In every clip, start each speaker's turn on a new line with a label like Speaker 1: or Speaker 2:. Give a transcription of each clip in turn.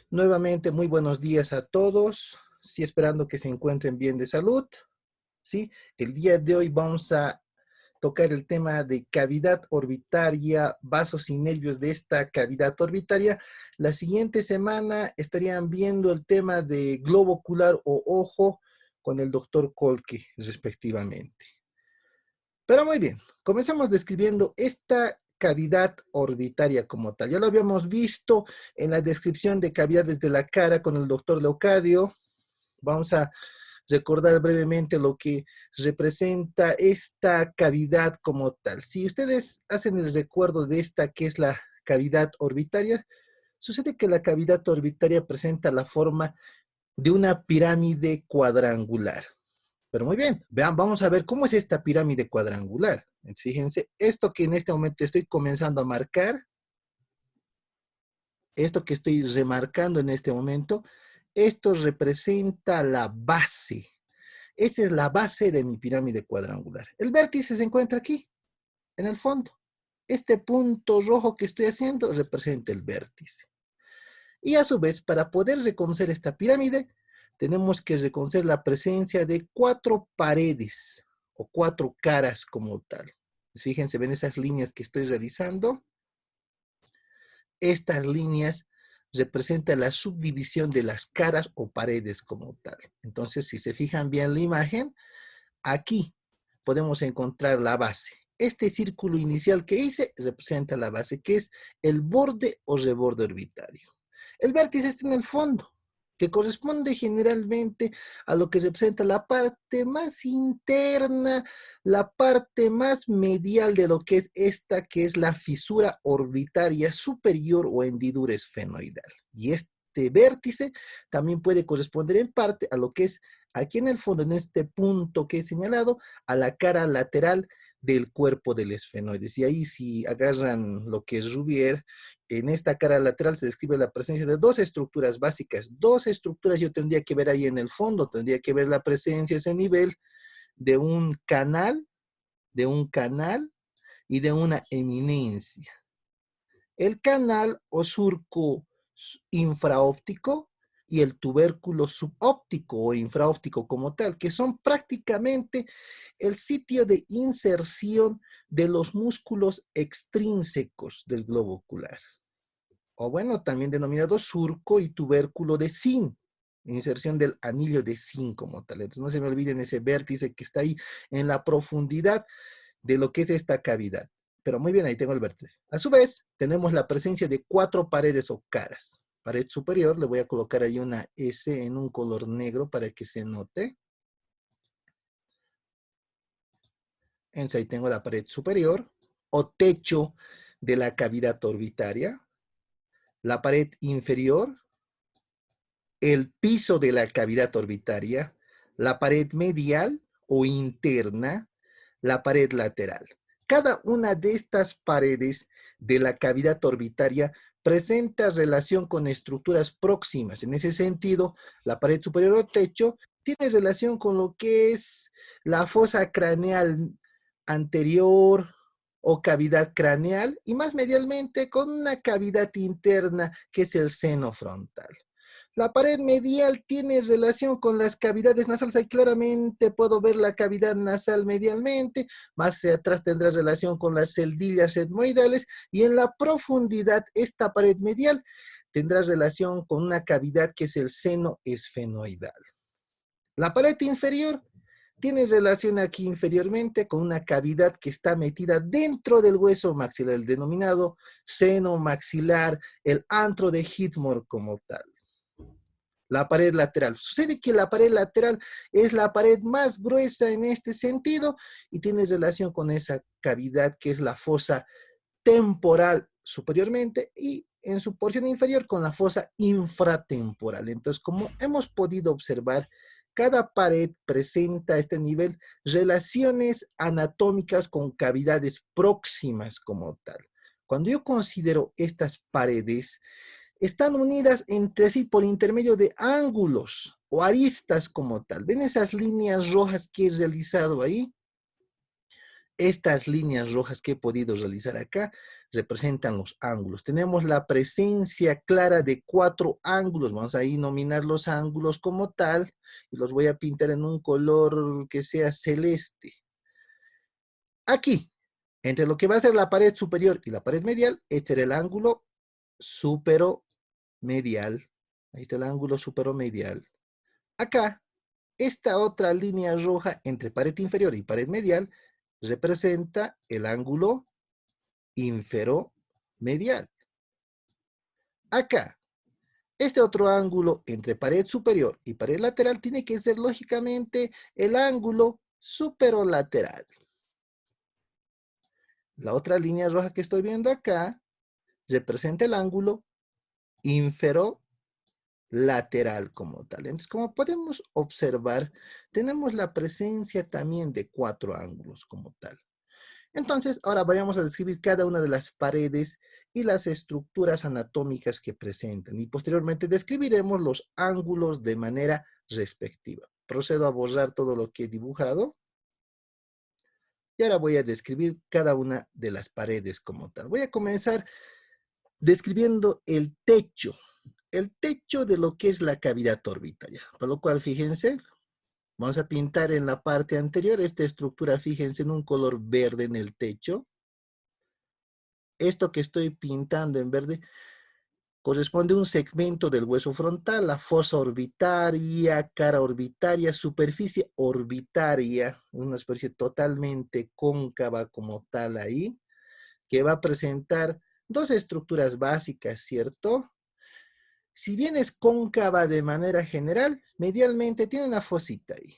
Speaker 1: Nuevamente, muy buenos días a todos. Sí, esperando que se encuentren bien de salud. Sí, el día de hoy vamos a tocar el tema de cavidad orbitaria, vasos y nervios de esta cavidad orbitaria. La siguiente semana estarían viendo el tema de globo ocular o ojo con el doctor Kolke, respectivamente. Pero muy bien, comenzamos describiendo esta cavidad orbitaria como tal. Ya lo habíamos visto en la descripción de cavidades de la cara con el doctor Leocadio. Vamos a recordar brevemente lo que representa esta cavidad como tal. Si ustedes hacen el recuerdo de esta que es la cavidad orbitaria, sucede que la cavidad orbitaria presenta la forma de una pirámide cuadrangular. Pero muy bien, vean, vamos a ver cómo es esta pirámide cuadrangular. Fíjense, esto que en este momento estoy comenzando a marcar, esto que estoy remarcando en este momento, esto representa la base. Esa es la base de mi pirámide cuadrangular. El vértice se encuentra aquí, en el fondo. Este punto rojo que estoy haciendo representa el vértice. Y a su vez, para poder reconocer esta pirámide, tenemos que reconocer la presencia de 4 paredes o 4 caras como tal. Fíjense, ven esas líneas que estoy realizando. Estas líneas representan la subdivisión de las caras o paredes como tal. Entonces, si se fijan bien la imagen, aquí podemos encontrar la base. Este círculo inicial que hice representa la base, que es el borde o reborde orbitario. El vértice está en el fondo, que corresponde generalmente a lo que representa la parte más interna, la parte más medial de lo que es esta, que es la fisura orbitaria superior o hendidura esfenoidal. Y este vértice también puede corresponder en parte a lo que es aquí en el fondo, en este punto que he señalado, a la cara lateral del cuerpo del esfenoides. Y ahí si agarran lo que es Rubier, en esta cara lateral se describe la presencia de 2 estructuras básicas. 2 estructuras yo tendría que ver ahí en el fondo, tendría que ver la presencia, ese nivel de un canal y de una eminencia. El canal o surco infraóptico y el tubérculo subóptico o infraóptico como tal, que son prácticamente el sitio de inserción de los músculos extrínsecos del globo ocular. O bueno, también denominado surco y tubérculo de zinc, inserción del anillo de zinc como tal. Entonces no se me olviden ese vértice que está ahí en la profundidad de lo que es esta cavidad. Pero muy bien, ahí tengo el vértice. A su vez, tenemos la presencia de 4 paredes o caras. Pared superior, le voy a colocar ahí una S en un color negro para que se note. Entonces ahí tengo la pared superior o techo de la cavidad orbitaria. La pared inferior, el piso de la cavidad orbitaria, la pared medial o interna, la pared lateral. Cada una de estas paredes de la cavidad orbitaria presenta relación con estructuras próximas. En ese sentido, la pared superior o techo tiene relación con lo que es la fosa craneal anterior o cavidad craneal y más medialmente con una cavidad interna que es el seno frontal. La pared medial tiene relación con las cavidades nasales. Ahí claramente puedo ver la cavidad nasal medialmente. Más hacia atrás tendrá relación con las celdillas etmoidales. Y en la profundidad, esta pared medial tendrá relación con una cavidad que es el seno esfenoidal. La pared inferior tiene relación aquí inferiormente con una cavidad que está metida dentro del hueso maxilar, el denominado seno maxilar, el antro de Whitmore como tal. La pared lateral. Sucede que la pared lateral es la pared más gruesa en este sentido y tiene relación con esa cavidad que es la fosa temporal superiormente y en su porción inferior con la fosa infratemporal. Entonces, como hemos podido observar, cada pared presenta a este nivel relaciones anatómicas con cavidades próximas como tal. Cuando yo considero estas paredes, están unidas entre sí por intermedio de ángulos o aristas como tal. ¿Ven esas líneas rojas que he realizado ahí? Estas líneas rojas que he podido realizar acá representan los ángulos. Tenemos la presencia clara de 4 ángulos. Vamos a ahí nominar los ángulos como tal y los voy a pintar en un color que sea celeste. Aquí, entre lo que va a ser la pared superior y la pared medial, este era el ángulo superomedial. Ahí está el ángulo superomedial. Acá, esta otra línea roja entre pared inferior y pared medial representa el ángulo inferomedial. Acá, este otro ángulo entre pared superior y pared lateral tiene que ser lógicamente el ángulo superolateral. La otra línea roja que estoy viendo acá representa el ángulo inferolateral como tal. Entonces, como podemos observar, tenemos la presencia también de 4 ángulos como tal. Entonces, ahora vayamos a describir cada una de las paredes y las estructuras anatómicas que presentan. Y posteriormente describiremos los ángulos de manera respectiva. Procedo a borrar todo lo que he dibujado. Y ahora voy a describir cada una de las paredes como tal. Voy a comenzar describiendo el techo. El techo de lo que es la cavidad orbitaria. Por lo cual, fíjense, vamos a pintar en la parte anterior esta estructura, fíjense, en un color verde en el techo. Esto que estoy pintando en verde corresponde a un segmento del hueso frontal, la fosa orbitaria, cara orbitaria, superficie orbitaria, una superficie totalmente cóncava como tal ahí, que va a presentar 2 estructuras básicas, ¿cierto? Si bien es cóncava de manera general, medialmente tiene una fosita ahí.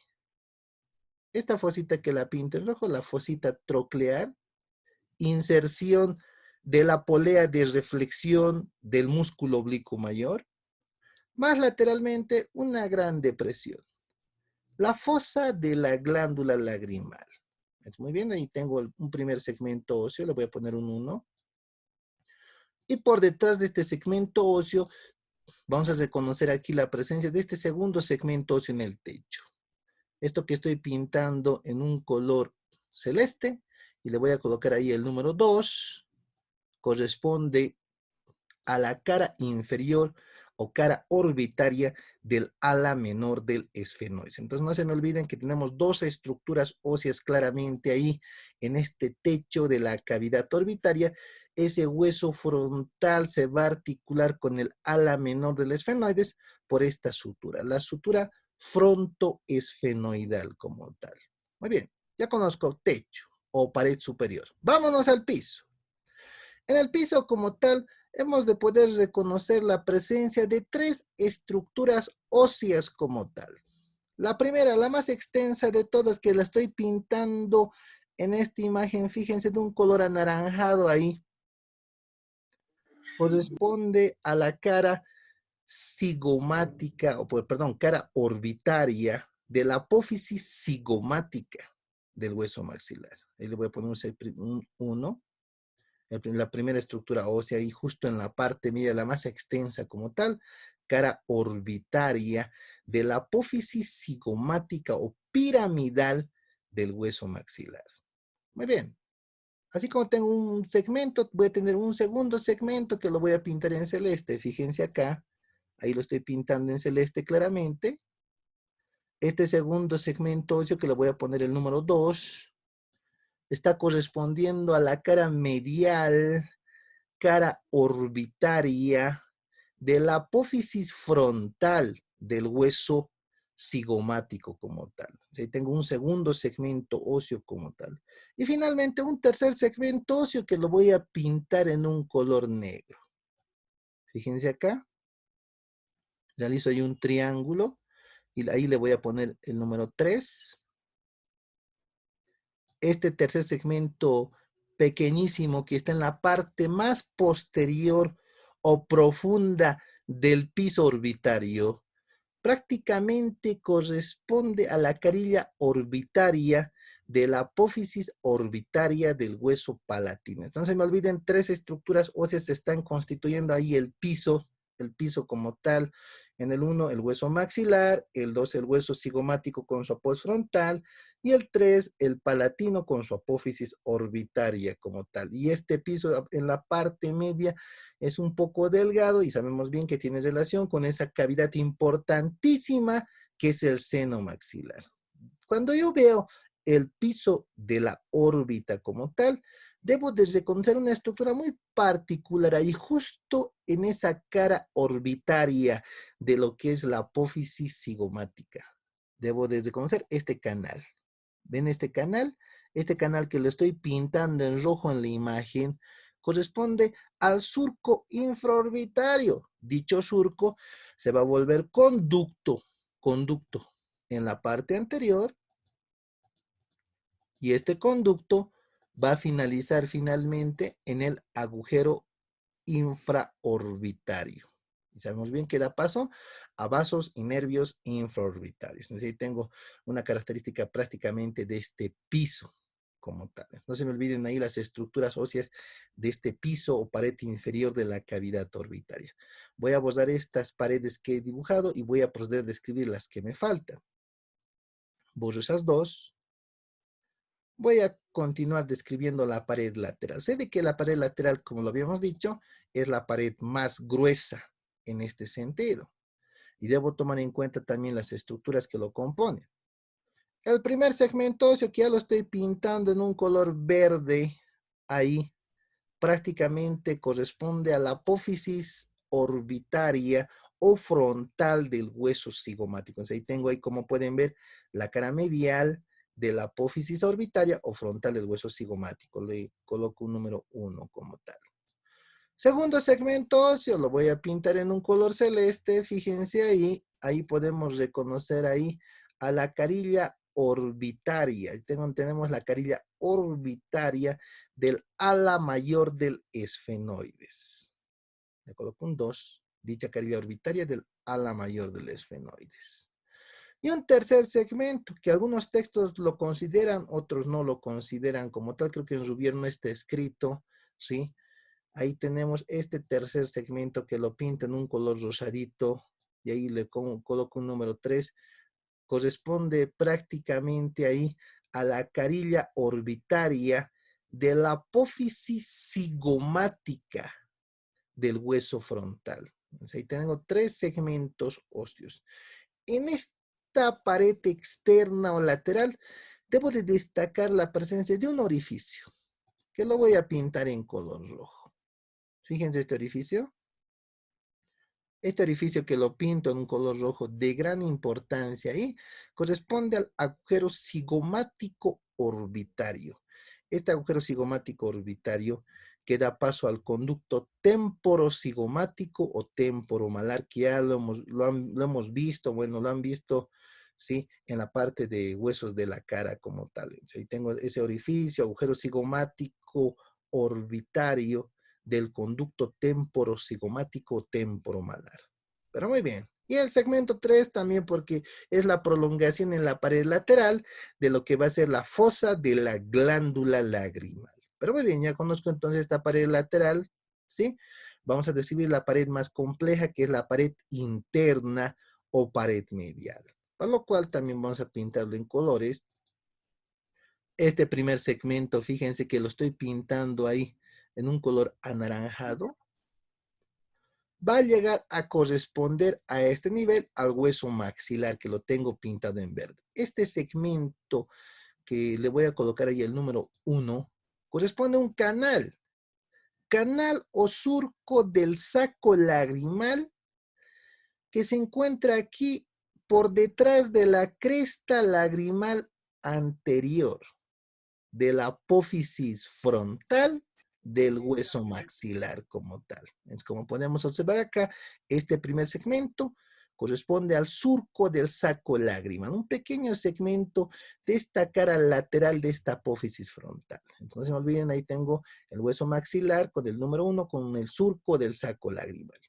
Speaker 1: Esta fosita que la pinto en rojo, la fosita troclear, inserción de la polea de reflexión del músculo oblicuo mayor, más lateralmente una gran depresión. La fosa de la glándula lagrimal. Muy bien, ahí tengo un primer segmento óseo, le voy a poner un 1. Y por detrás de este segmento óseo, vamos a reconocer aquí la presencia de este segundo segmento óseo en el techo. Esto que estoy pintando en un color celeste, y le voy a colocar ahí el número 2, corresponde a la cara inferior o cara orbitaria del ala menor del esfenoide. Entonces no se me olviden que tenemos 2 estructuras óseas claramente ahí en este techo de la cavidad orbitaria. Ese hueso frontal se va a articular con el ala menor del esfenoides por esta sutura, la sutura frontoesfenoidal como tal. Muy bien, ya conozco techo o pared superior. Vámonos al piso. En el piso como tal, hemos de poder reconocer la presencia de 3 estructuras óseas como tal. La primera, la más extensa de todas, que la estoy pintando en esta imagen, fíjense, de un color anaranjado ahí, corresponde a la cara cigomática, perdón, cara orbitaria de la apófisis cigomática del hueso maxilar. Ahí le voy a poner un 1. La primera estructura ósea y justo en la parte media, la más extensa como tal, cara orbitaria de la apófisis cigomática o piramidal del hueso maxilar. Muy bien. Así como tengo un segmento, voy a tener un segundo segmento que lo voy a pintar en celeste. Fíjense acá, ahí lo estoy pintando en celeste claramente. Este segundo segmento óseo que le voy a poner el número 2, está correspondiendo a la cara medial, cara orbitaria de la apófisis frontal del hueso cigomático como tal. O sea, tengo un segundo segmento óseo como tal. Y finalmente un tercer segmento óseo que lo voy a pintar en un color negro. Fíjense acá. Realizo ahí un triángulo y ahí le voy a poner el número 3. Este tercer segmento pequeñísimo que está en la parte más posterior o profunda del piso orbitario, prácticamente corresponde a la carilla orbitaria de la apófisis orbitaria del hueso palatino. Entonces, me olviden, 3 estructuras óseas se están constituyendo ahí el piso como tal, En el 1, el hueso maxilar, el 2, el hueso cigomático con su apófisis frontal, y el 3, el palatino con su apófisis orbitaria como tal. Y este piso en la parte media es un poco delgado y sabemos bien que tiene relación con esa cavidad importantísima que es el seno maxilar. Cuando yo veo el piso de la órbita como tal, debo de reconocer una estructura muy particular ahí, justo en esa cara orbitaria de lo que es la apófisis cigomática. Debo de reconocer este canal. ¿Ven este canal? Este canal que lo estoy pintando en rojo en la imagen corresponde al surco infraorbitario. Dicho surco se va a volver conducto en la parte anterior, y este conducto va a finalizar finalmente en el agujero infraorbitario. Y sabemos bien que da paso a vasos y nervios infraorbitarios. Entonces ahí tengo una característica prácticamente de este piso como tal. No se me olviden ahí las estructuras óseas de este piso o pared inferior de la cavidad orbitaria. Voy a borrar estas paredes que he dibujado y voy a proceder a describir las que me faltan. Borro esas dos. Voy a continuar describiendo la pared lateral. Sé de que la pared lateral, como lo habíamos dicho, es la pared más gruesa en este sentido. Y debo tomar en cuenta también las estructuras que lo componen. El primer segmento óseo, que ya lo estoy pintando en un color verde, ahí prácticamente corresponde a la apófisis orbitaria o frontal del hueso cigomático. Entonces ahí tengo, ahí como pueden ver, la cara medial de la apófisis orbitaria o frontal del hueso cigomático. Le coloco un número 1 como tal. Segundo segmento óseo, lo voy a pintar en un color celeste. Fíjense ahí, ahí podemos reconocer ahí a la carilla orbitaria. Tenemos la carilla orbitaria del ala mayor del esfenoides. Le coloco un 2, dicha carilla orbitaria del ala mayor del esfenoides. Y un tercer segmento, que algunos textos lo consideran, otros no lo consideran como tal. Creo que en Rubier no está escrito, ¿sí? Ahí tenemos este tercer segmento que lo pinto en un color rosadito, y ahí le coloco un número 3. Corresponde prácticamente ahí a la carilla orbitaria de la apófisis cigomática del hueso frontal. Entonces, ahí tengo 3 segmentos óseos. En esta pared externa o lateral, debo de destacar la presencia de un orificio, que lo voy a pintar en color rojo. Fíjense este orificio. Este orificio que lo pinto en un color rojo de gran importancia y corresponde al agujero cigomático orbitario. Este agujero cigomático orbitario que da paso al conducto temporocigomático o temporomalar, que ya lo hemos visto, bueno, lo han visto, ¿sí? En la parte de huesos de la cara como tal. Ahí tengo ese orificio, agujero cigomático orbitario del conducto temporocigomático temporomalar. Pero muy bien. Y el segmento 3 también, porque es la prolongación en la pared lateral de lo que va a ser la fosa de la glándula lagrimal. Pero muy bien, ya conozco entonces esta pared lateral, ¿sí? Vamos a describir la pared más compleja, que es la pared interna o pared medial. Para lo cual también vamos a pintarlo en colores. Este primer segmento, fíjense que lo estoy pintando ahí en un color anaranjado, va a llegar a corresponder a este nivel al hueso maxilar, que lo tengo pintado en verde. Este segmento que le voy a colocar ahí el número 1, corresponde a un canal o surco del saco lagrimal que se encuentra aquí por detrás de la cresta lagrimal anterior de la apófisis frontal del hueso maxilar como tal. Es como podemos observar acá, este primer segmento corresponde al surco del saco lagrimal, un pequeño segmento de esta cara lateral de esta apófisis frontal. Entonces, no se me olviden, ahí tengo el hueso maxilar con el número 1 con el surco del saco lagrimal.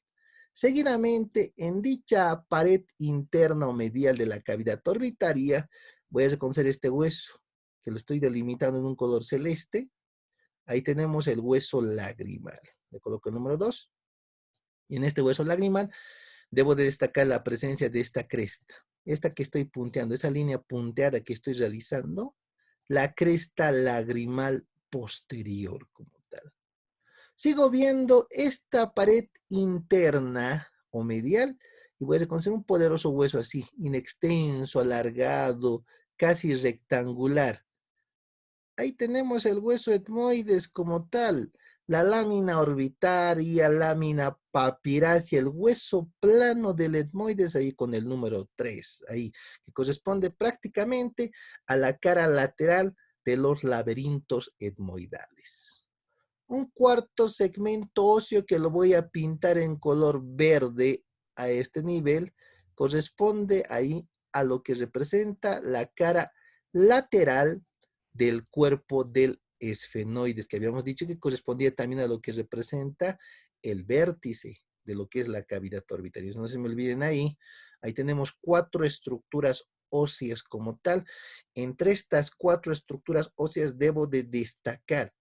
Speaker 1: Seguidamente, en dicha pared interna o medial de la cavidad orbitaria, voy a reconocer este hueso, que lo estoy delimitando en un color celeste. Ahí tenemos el hueso lagrimal. Le coloco el número 2. Y en este hueso lagrimal debo de destacar la presencia de esta cresta. Esta que estoy punteando, esa línea punteada que estoy realizando, la cresta lagrimal posterior como tal. Sigo viendo esta pared interna o medial y voy a reconocer un poderoso hueso así, inextenso, alargado, casi rectangular. Ahí tenemos el hueso etmoides como tal, la lámina orbitaria, lámina papiracia, el hueso plano del etmoides ahí con el número 3, ahí, que corresponde prácticamente a la cara lateral de los laberintos etmoidales. Un cuarto segmento óseo que lo voy a pintar en color verde a este nivel, corresponde ahí a lo que representa la cara lateral del cuerpo del esfenoides, que habíamos dicho que correspondía también a lo que representa el vértice de lo que es la cavidad orbitaria. No se me olviden ahí, ahí tenemos 4 estructuras óseas como tal. Entre estas 4 estructuras óseas debo de destacar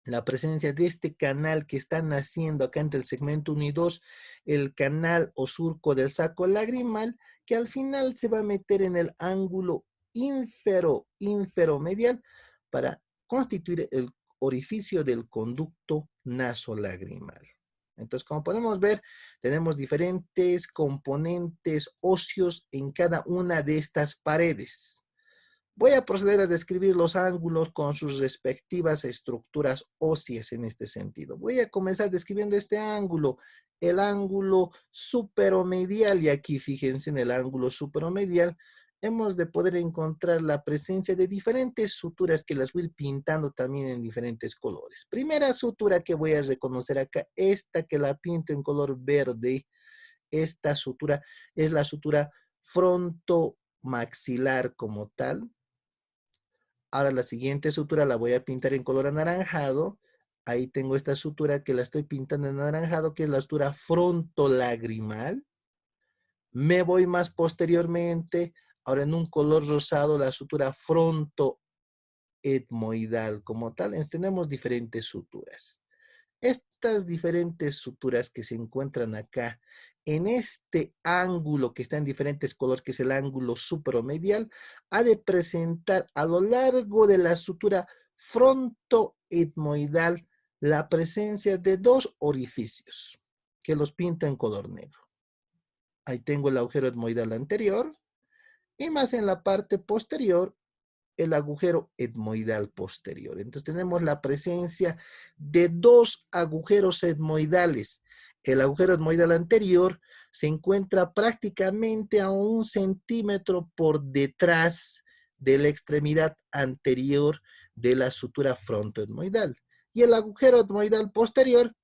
Speaker 1: la presencia de este canal que está naciendo acá entre el segmento 1 y 2, el canal o surco del saco lagrimal, que al final se va a meter en el ángulo inferomedial para constituir el orificio del conducto nasolagrimal. Entonces, como podemos ver, tenemos diferentes componentes óseos en cada una de estas paredes. Voy a proceder a describir los ángulos con sus respectivas estructuras óseas en este sentido. Voy a comenzar describiendo este ángulo, el ángulo superomedial, y aquí fíjense en el ángulo superomedial, hemos de poder encontrar la presencia de diferentes suturas que las voy a ir pintando también en diferentes colores. Primera sutura que voy a reconocer acá, esta que la pinto en color verde, esta sutura es la sutura frontomaxilar como tal. Ahora la siguiente sutura la voy a pintar en color anaranjado. Ahí tengo esta sutura que la estoy pintando en anaranjado, que es la sutura frontolagrimal. Me voy más posteriormente, ahora en un color rosado, la sutura frontoetmoidal como tal. Tenemos diferentes suturas. Estas diferentes suturas que se encuentran acá en este ángulo que está en diferentes colores, que es el ángulo superomedial, ha de presentar a lo largo de la sutura frontoetmoidal la presencia de 2 orificios, que los pinto en color negro. Ahí tengo el agujero etmoidal anterior y más en la parte posterior el agujero etmoidal posterior. Entonces tenemos la presencia de 2 agujeros etmoidales. El agujero etmoidal anterior se encuentra prácticamente a 1 centímetro por detrás de la extremidad anterior de la sutura frontoetmoidal. Y el agujero etmoidal posterior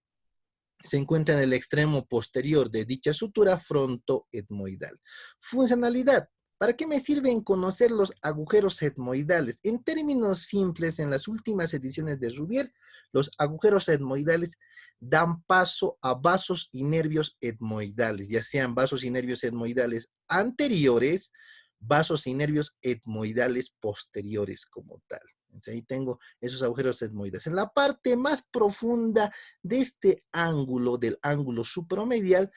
Speaker 1: se encuentra en el extremo posterior de dicha sutura frontoetmoidal. Funcionalidad. ¿Para qué me sirven conocer los agujeros etmoidales? En términos simples, en las últimas ediciones de Rouvier, los agujeros etmoidales dan paso a vasos y nervios etmoidales, ya sean vasos y nervios etmoidales anteriores, vasos y nervios etmoidales posteriores como tal. Entonces, ahí tengo esos agujeros etmoidales. En la parte más profunda de este ángulo, del ángulo supromedial,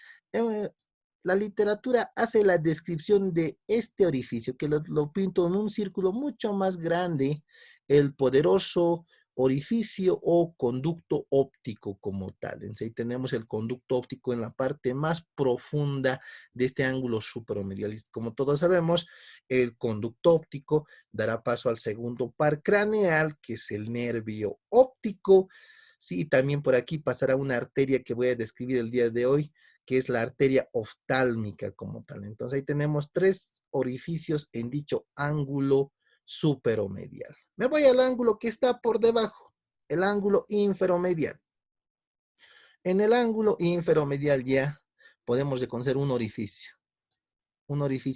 Speaker 1: la literatura hace la descripción de este orificio, que lo pinto en un círculo mucho más grande, el poderoso orificio o conducto óptico como tal. Entonces, ahí tenemos el conducto óptico en la parte más profunda de este ángulo supromedial. Como todos sabemos, el conducto óptico dará paso al segundo par craneal, que es el nervio óptico. Sí, también por aquí pasará una arteria que voy a describir el día de hoy, que es la arteria oftálmica como tal. Entonces ahí tenemos 3 orificios en dicho ángulo superomedial. Me voy al ángulo que está por debajo, el ángulo inferomedial. En el ángulo inferomedial ya podemos reconocer un orificio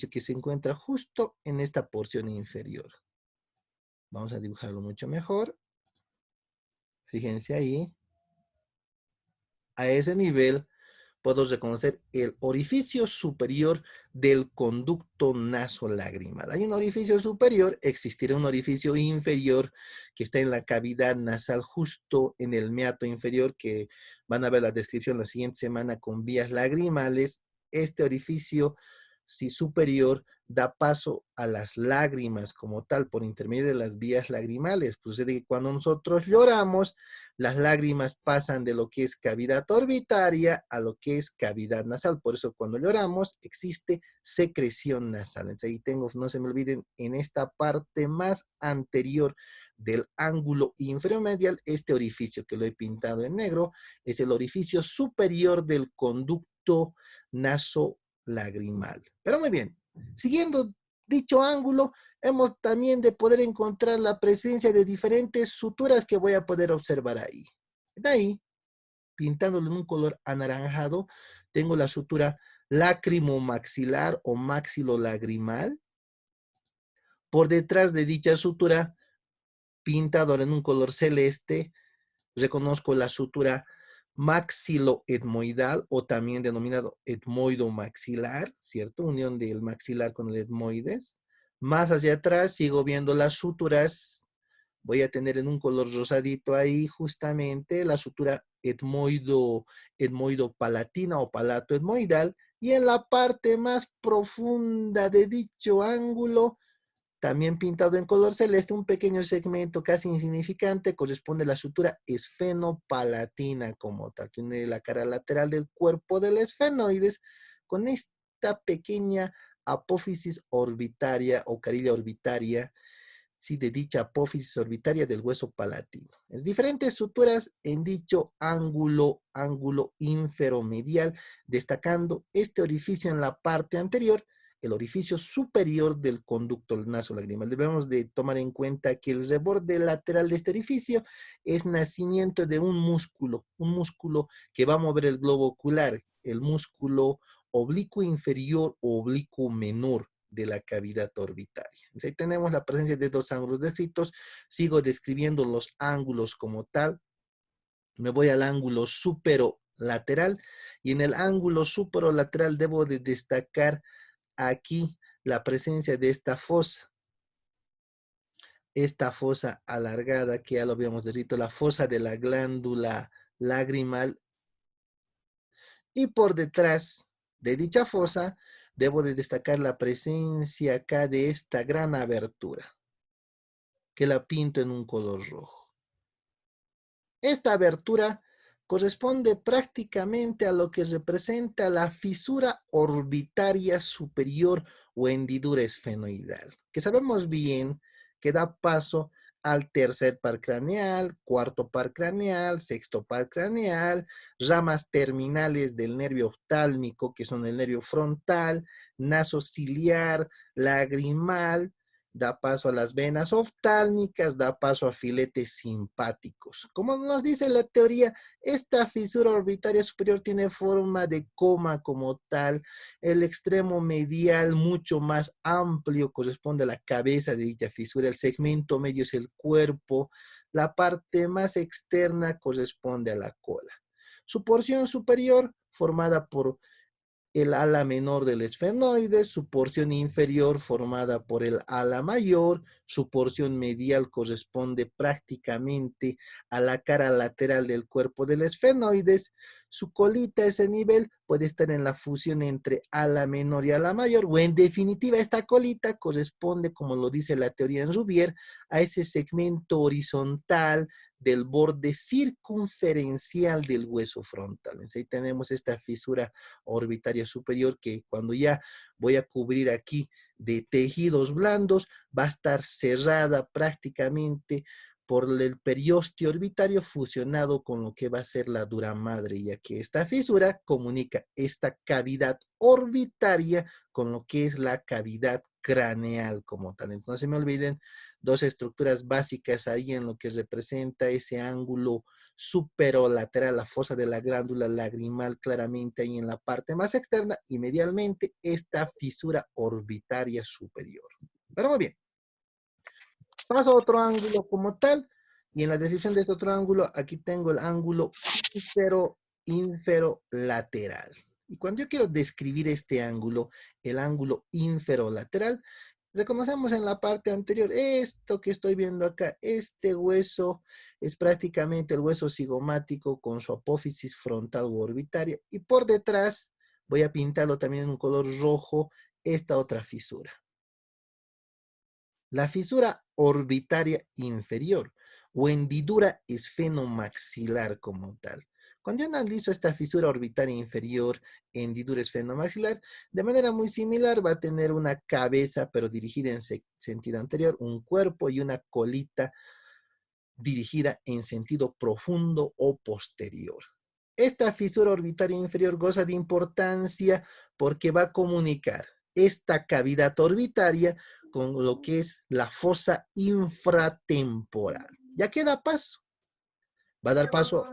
Speaker 1: que se encuentra justo en esta porción inferior. Vamos a dibujarlo mucho mejor. Fíjense ahí. A ese nivel puedo reconocer el orificio superior del conducto nasolagrimal. Hay un orificio superior, existirá un orificio inferior que está en la cavidad nasal justo en el meato inferior, que van a ver la descripción la siguiente semana con vías lagrimales. este orificio si superior da paso a las lágrimas como tal por intermedio de las vías lagrimales. Pues de que cuando nosotros lloramos, las lágrimas pasan de lo que es cavidad orbitaria a lo que es cavidad nasal. Por eso cuando lloramos existe secreción nasal. Entonces ahí tengo, no se me olviden, en esta parte más anterior del ángulo inferior medial, este orificio que lo he pintado en negro, es el orificio superior del conducto nasolagrimal. Pero muy bien, siguiendo dicho ángulo, hemos también de poder encontrar la presencia de diferentes suturas que voy a poder observar ahí. De ahí, pintándolo en un color anaranjado, tengo la sutura lacrimomaxilar o maxilolagrimal. Por detrás de dicha sutura, pintado en un color celeste, reconozco la sutura maxiloetmoidal o también denominado etmoidomaxilar, ¿cierto? Unión del maxilar con el etmoides. Más hacia atrás sigo viendo las suturas, voy a tener en un color rosadito ahí justamente la sutura etmoidopalatina o palatoetmoidal, y en la parte más profunda de dicho ángulo, también pintado en color celeste, un pequeño segmento casi insignificante corresponde a la sutura esfenopalatina como tal, que une la cara lateral del cuerpo del esfenoides con esta pequeña apófisis orbitaria o carilla orbitaria, sí, de dicha apófisis orbitaria del hueso palatino. Es diferentes suturas en dicho ángulo inferomedial, destacando este orificio en la parte anterior, el orificio superior del conducto nasolagrimal. Debemos de tomar en cuenta que el reborde lateral de este orificio es nacimiento de un músculo que va a mover el globo ocular, el músculo oblicuo inferior o oblicuo menor de la cavidad orbitaria. Entonces, ahí tenemos la presencia de dos ángulos descritos. Sigo describiendo los ángulos como tal. Me voy al ángulo superolateral y en el ángulo superolateral debo de destacar aquí la presencia de esta fosa alargada que ya lo habíamos descrito, la fosa de la glándula lagrimal, y por detrás de dicha fosa debo de destacar la presencia acá de esta gran abertura que la pinto en un color rojo. Esta abertura corresponde prácticamente a lo que representa la fisura orbitaria superior o hendidura esfenoidal, que sabemos bien que da paso al tercer par craneal, cuarto par craneal, sexto par craneal, ramas terminales del nervio oftálmico, que son el nervio frontal, nasociliar, lagrimal, da paso a las venas oftálmicas, da paso a filetes simpáticos. Como nos dice la teoría, esta fisura orbitaria superior tiene forma de coma como tal. El extremo medial mucho más amplio corresponde a la cabeza de dicha fisura. El segmento medio es el cuerpo. La parte más externa corresponde a la cola. Su porción superior, formada por el ala menor del esfenoide, su porción inferior formada por el ala mayor, su porción medial corresponde prácticamente a la cara lateral del cuerpo del esfenoides, su colita a ese nivel puede estar en la fusión entre ala menor y ala mayor, o en definitiva esta colita corresponde, como lo dice la teoría en Rubier, a ese segmento horizontal del borde circunferencial del hueso frontal. Entonces ahí tenemos esta fisura orbitaria superior que cuando ya voy a cubrir aquí de tejidos blandos va a estar cerrada prácticamente por el periósteo orbitario fusionado con lo que va a ser la dura madre, ya que esta fisura comunica esta cavidad orbitaria con lo que es la cavidad craneal como tal. Entonces no se me olviden dos estructuras básicas ahí en lo que representa ese ángulo superolateral, la fosa de la glándula lagrimal claramente ahí en la parte más externa, y medialmente esta fisura orbitaria superior. Pero muy bien, paso a otro ángulo como tal, y en la descripción de este otro ángulo, aquí tengo el ángulo inferolateral. Y cuando yo quiero describir este ángulo, el ángulo inferolateral, reconocemos en la parte anterior, esto que estoy viendo acá, este hueso es prácticamente el hueso cigomático con su apófisis frontal u orbitaria, y por detrás Voy a pintarlo también en un color rojo, esta otra fisura. La fisura orbitaria inferior o hendidura esfenomaxilar como tal. Cuando yo analizo esta fisura orbitaria inferior, hendidura esfenomaxilar, de manera muy similar va a tener una cabeza pero dirigida en sentido anterior, un cuerpo y una colita dirigida en sentido profundo o posterior. Esta fisura orbitaria inferior goza de importancia porque va a comunicar esta cavidad orbitaria con lo que es la fosa infratemporal. ¿Ya qué da paso? Va a dar paso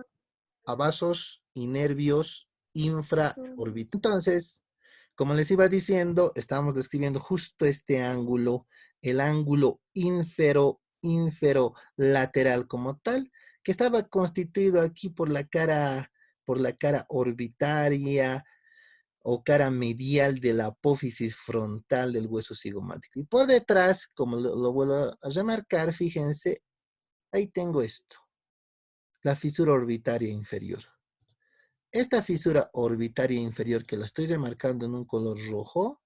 Speaker 1: a vasos y nervios infraorbitales. Entonces, como les iba diciendo, estamos describiendo justo este ángulo, el ángulo inferolateral como tal, que estaba constituido aquí por la cara orbitaria o cara medial de la apófisis frontal del hueso cigomático. Y por detrás, como lo vuelvo a remarcar, fíjense, ahí tengo esto, la fisura orbitaria inferior. Esta fisura orbitaria inferior que la estoy remarcando en un color rojo,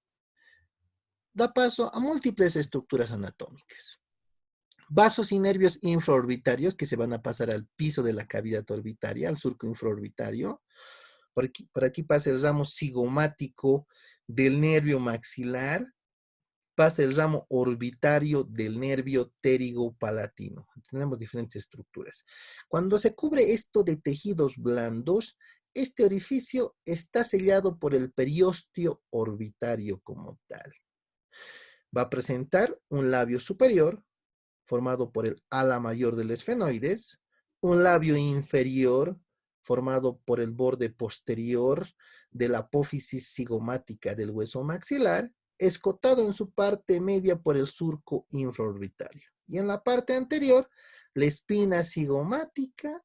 Speaker 1: da paso a múltiples estructuras anatómicas. Vasos y nervios infraorbitarios que se van a pasar al piso de la cavidad orbitaria, al surco infraorbitario. Por aquí pasa el ramo cigomático del nervio maxilar, pasa el ramo orbitario del nervio pterigopalatino. Tenemos diferentes estructuras. Cuando se cubre esto de tejidos blandos, este orificio está sellado por el periósteo orbitario como tal. Va a presentar un labio superior, formado por el ala mayor del esfenoides, un labio inferior, formado por el borde posterior de la apófisis cigomática del hueso maxilar, escotado en su parte media por el surco infraorbitario. Y en la parte anterior, la espina cigomática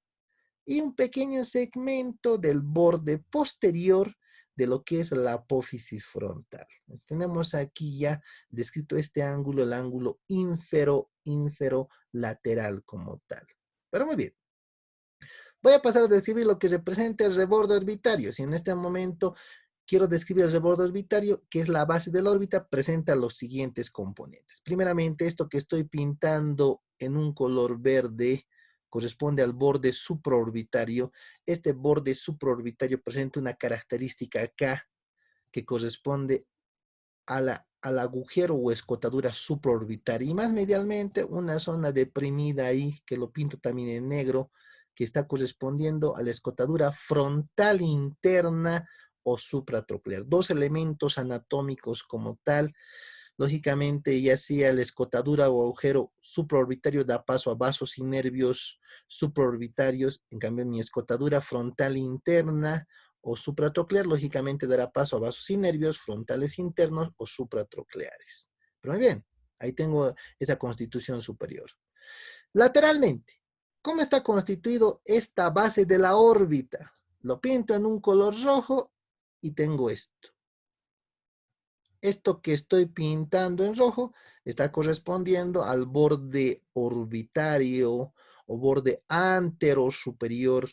Speaker 1: y un pequeño segmento del borde posterior de lo que es la apófisis frontal. Entonces, tenemos aquí ya descrito este ángulo, el ángulo inferolateral como tal. Pero muy bien. Voy a pasar a describir lo que representa el reborde orbitario. Si en este momento quiero describir el reborde orbitario, que es la base de la órbita, presenta los siguientes componentes. Primeramente, esto que estoy pintando en un color verde corresponde al borde supraorbitario. Este borde supraorbitario presenta una característica acá que corresponde al agujero o escotadura supraorbitaria. Y más medialmente, una zona deprimida ahí, que lo pinto también en negro, que está correspondiendo a la escotadura frontal interna o supratroclear. Dos elementos anatómicos como tal. Lógicamente, ya sea la escotadura o agujero supraorbitario da paso a vasos y nervios supraorbitarios. En cambio, mi escotadura frontal interna o supratroclear, lógicamente dará paso a vasos y nervios frontales internos o supratrocleares. Pero muy bien, ahí tengo esa constitución superior. Lateralmente, ¿cómo está constituido esta base de la órbita? Lo pinto en un color rojo y tengo esto. Esto que estoy pintando en rojo está correspondiendo al borde orbitario o borde antero superior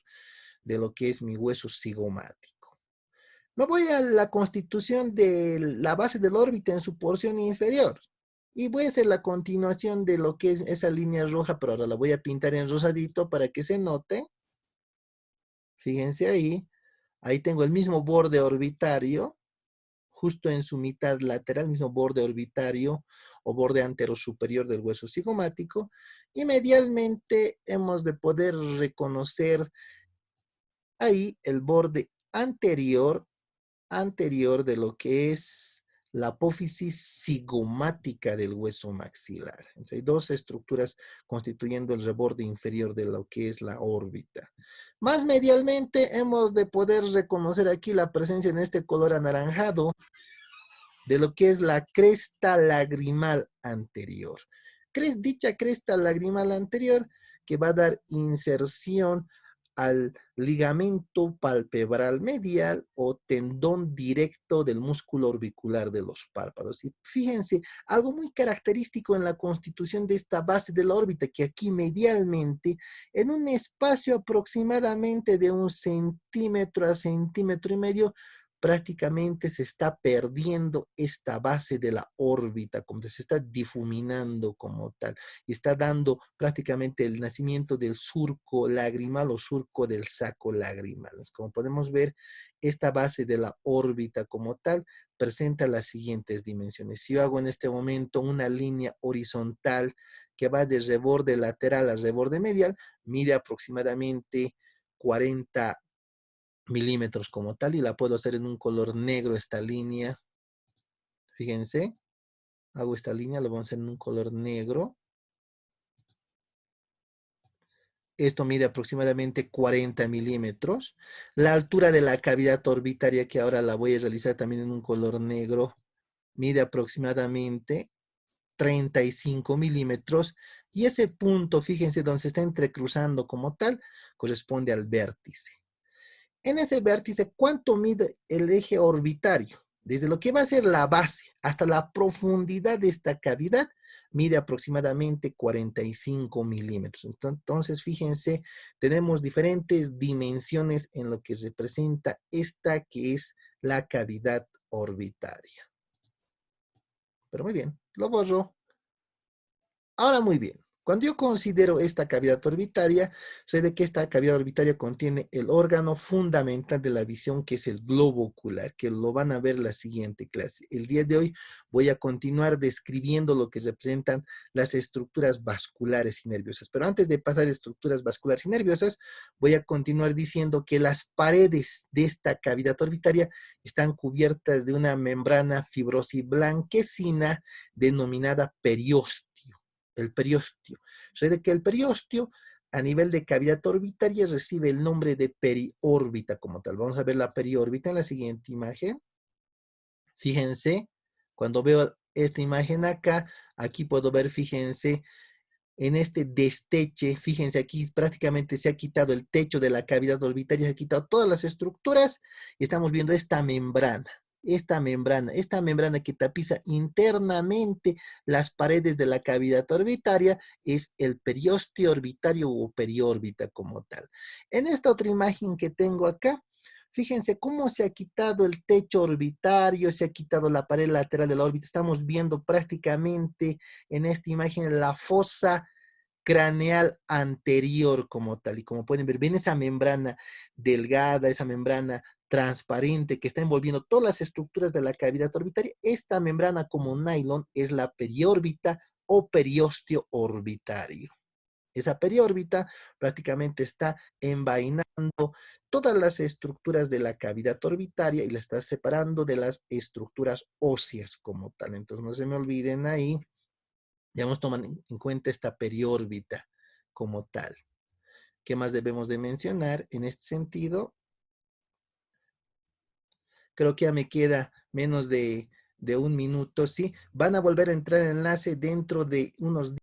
Speaker 1: de lo que es mi hueso cigomático. Me voy a la constitución de la base de la órbita en su porción inferior. Y voy a hacer la continuación de lo que es esa línea roja, pero ahora la voy a pintar en rosadito para que se note. Fíjense ahí. Ahí tengo el mismo borde orbitario, justo en su mitad lateral, mismo borde orbitario o borde antero superior del hueso cigomático. Y medialmente hemos de poder reconocer ahí el borde anterior de lo que es la apófisis cigomática del hueso maxilar. Entonces, hay dos estructuras constituyendo el reborde inferior de lo que es la órbita. Más medialmente hemos de poder reconocer aquí la presencia en este color anaranjado de lo que es la cresta lagrimal anterior. Dicha cresta lagrimal anterior que va a dar inserción al ligamento palpebral medial o tendón directo del músculo orbicular de los párpados. Y fíjense, algo muy característico en la constitución de esta base de la órbita, que aquí medialmente, en un espacio aproximadamente de 1 centímetro a centímetro y medio, prácticamente se está perdiendo esta base de la órbita, como se está difuminando como tal, y está dando prácticamente el nacimiento del surco lagrimal o surco del saco lagrimal. Como podemos ver, esta base de la órbita como tal presenta las siguientes dimensiones. Si yo hago en este momento una línea horizontal que va de reborde lateral a reborde medial, mide aproximadamente 40 milímetros como tal, y la puedo hacer en un color negro esta línea. Fíjense, hago esta línea, lo vamos a hacer en un color negro. Esto mide aproximadamente 40 milímetros. La altura de la cavidad orbitaria, que ahora la voy a realizar también en un color negro, mide aproximadamente 35 milímetros. Y ese punto, fíjense, donde se está entrecruzando como tal, corresponde al vértice. En ese vértice, ¿cuánto mide el eje orbitario? Desde lo que va a ser la base hasta la profundidad de esta cavidad, mide aproximadamente 45 milímetros. Entonces, fíjense, tenemos diferentes dimensiones en lo que representa esta que es la cavidad orbitaria. Pero muy bien, lo borro. Ahora muy bien, cuando yo considero esta cavidad orbitaria, sé de que esta cavidad orbitaria contiene el órgano fundamental de la visión, que es el globo ocular, que lo van a ver en la siguiente clase. El día de hoy voy a continuar describiendo lo que representan las estructuras vasculares y nerviosas. Pero antes de pasar a estructuras vasculares y nerviosas, voy a continuar diciendo que las paredes de esta cavidad orbitaria están cubiertas de una membrana fibrosa y blanquecina denominada periósteo. El periósteo. Soy de que el periósteo a nivel de cavidad orbitaria recibe el nombre de periórbita como tal. Vamos a ver la periórbita en la siguiente imagen. Fíjense, cuando veo esta imagen acá, aquí puedo ver, fíjense, en este desteche, fíjense aquí prácticamente se ha quitado el techo de la cavidad orbitaria, se ha quitado todas las estructuras y estamos viendo esta membrana que tapiza internamente las paredes de la cavidad orbitaria es el periósteo orbitario o periórbita como tal. En esta otra imagen que tengo acá, fíjense cómo se ha quitado el techo orbitario, se ha quitado la pared lateral de la órbita. Estamos viendo prácticamente en esta imagen la fosa craneal anterior como tal. Y como pueden ver, ven esa membrana delgada, esa membrana transparente que está envolviendo todas las estructuras de la cavidad orbitaria. Esta membrana como nylon es la periórbita o periósteo orbitario. Esa periórbita prácticamente está envainando todas las estructuras de la cavidad orbitaria y la está separando de las estructuras óseas como tal. Entonces no se me olviden ahí, debemos tomar en cuenta esta periórbita como tal. ¿Qué más debemos de mencionar en este sentido? Creo que ya me queda menos de un minuto, ¿sí? Van a volver a entrar en enlace dentro de unos